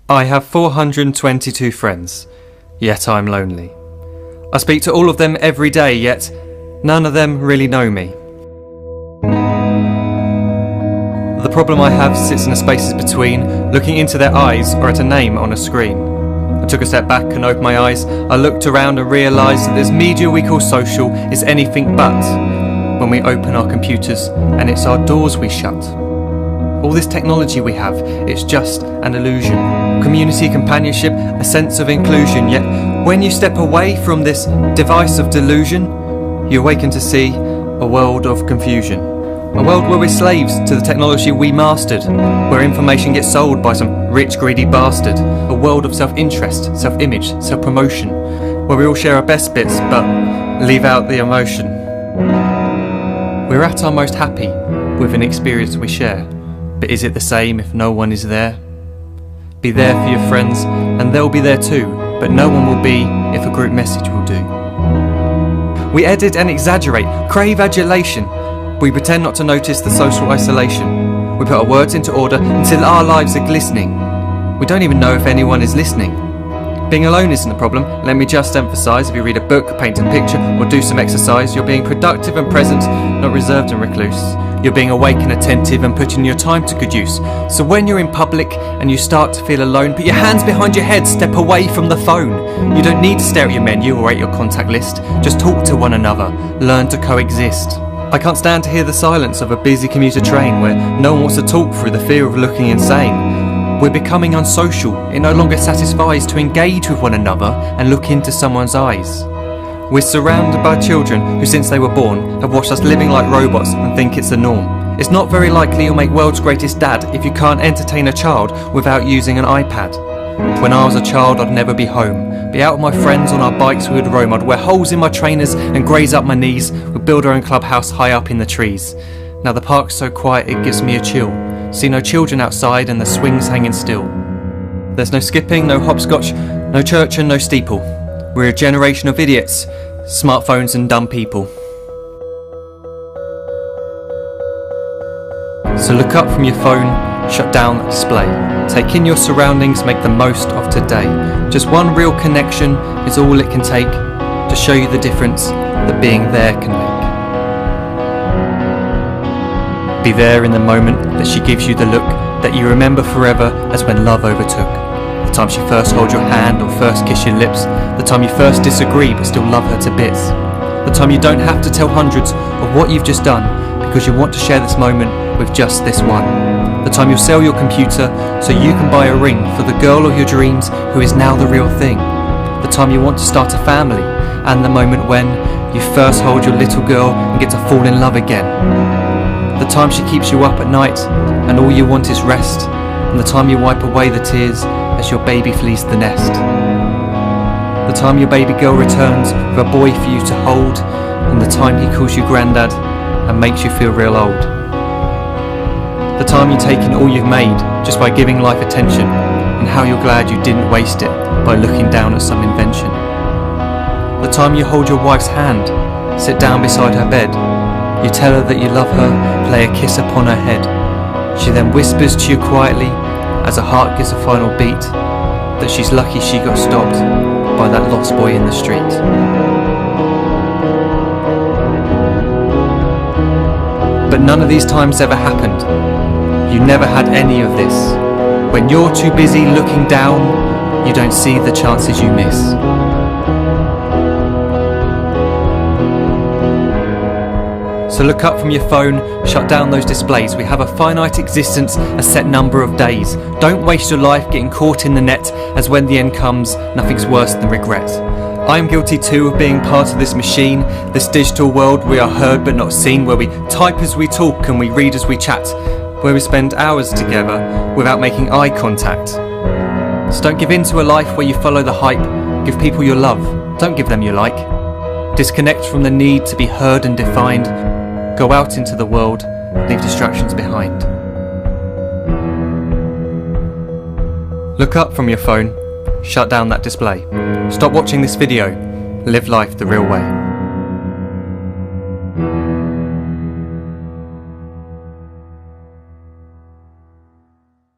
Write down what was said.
I have 422 friends, yet I'm lonely. I speak to all of them every day, yet none of them really know me. The problem I have sits in the spaces between, looking into their eyes or at a name on a screen. I took a step back and opened my eyes. I looked around and realised that this media we call social is anything but when we open our computers and it's our doors we shut. All this technology we have, it's just an illusion. Community, companionship, a sense of inclusion. Yet when you step away from this device of delusion, you awaken to see a world of confusion. A world where we're slaves to the technology we mastered, where information gets sold by some rich, greedy bastard. A world of self-interest, self-image, self-promotion, where we all share our best bits but leave out the emotion. We're at our most happy with an experience we share. But is it the same if no one is there? Be there for your friends and they'll be there too, but no one will be if a group message will do. We edit and exaggerate, crave adulation. We pretend not to notice the social isolation. We put our words into order until our lives are glistening. We don't even know if anyone is listening. Being alone isn't the problem, let me just emphasise. If you read a book, paint a picture or do some exercise, you're being productive and present, not reserved and recluse. You're being awake and attentive and putting your time to good use. So when you're in public and you start to feel alone, put your hands behind your head, step away from the phone. You don't need to stare at your menu or at your contact list. Just talk to one another, learn to coexist. I can't stand to hear the silence of a busy commuter train where no one wants to talk through the fear of looking insane. We're becoming unsocial. It no longer satisfies to engage with one another and look into someone's eyes. We're surrounded by children who since they were born have watched us living like robots and think it's the norm. It's not very likely you'll make world's greatest dad if you can't entertain a child without using an iPad. When I was a child I'd never be home. Be out with my friends on our bikes we would roam. I'd wear holes in my trainers and graze up my knees. We'd build our own clubhouse high up in the trees. Now the park's so quiet it gives me a chill. See no children outside and the swings hanging still. There's no skipping, no hopscotch, no church and no steeple. We're a generation of idiots, smartphones and dumb people. So look up from your phone, shut down the display. Take in your surroundings, make the most of today. Just one real connection is all it can take to show you the difference that being there can make. Be there in the moment that she gives you the look that you remember forever as when love overtook. The time she first holds your hand or first kiss your lips. The time you first disagree but still love her to bits. The time you don't have to tell hundreds of what you've just done because you want to share this moment with just this one. The time you'll sell your computer so you can buy a ring for the girl of your dreams who is now the real thing. The time you want to start a family and the moment when you first hold your little girl and get to fall in love again. The time she keeps you up at night and all you want is rest, and the time you wipe away the tears as your baby flees the nest. The time your baby girl returns with a boy for you to hold, and the time he calls you granddad and makes you feel real old. The time you take in all you've made just by giving life attention, and how you're glad you didn't waste it by looking down at some invention. The time you hold your wife's hand, sit down beside her bed, you tell her that you love her, play a kiss upon her head. She then whispers to you quietly, as her heart gives a final beat, that she's lucky she got stopped by that lost boy in the street. But none of these times ever happened. You never had any of this. When you're too busy looking down, you don't see the chances you miss. So look up from your phone, shut down those displays. We have a finite existence, a set number of days. Don't waste your life getting caught in the net, as when the end comes, nothing's worse than regret. I am guilty too of being part of this machine, this digital world we are heard but not seen, where we type as we talk and we read as we chat, where we spend hours together without making eye contact. So don't give in to a life where you follow the hype. Give people your love, don't give them your like. Disconnect from the need to be heard and defined. Go out into the world, leave distractions behind. Look up from your phone, shut down that display. Stop watching this video, live life the real way.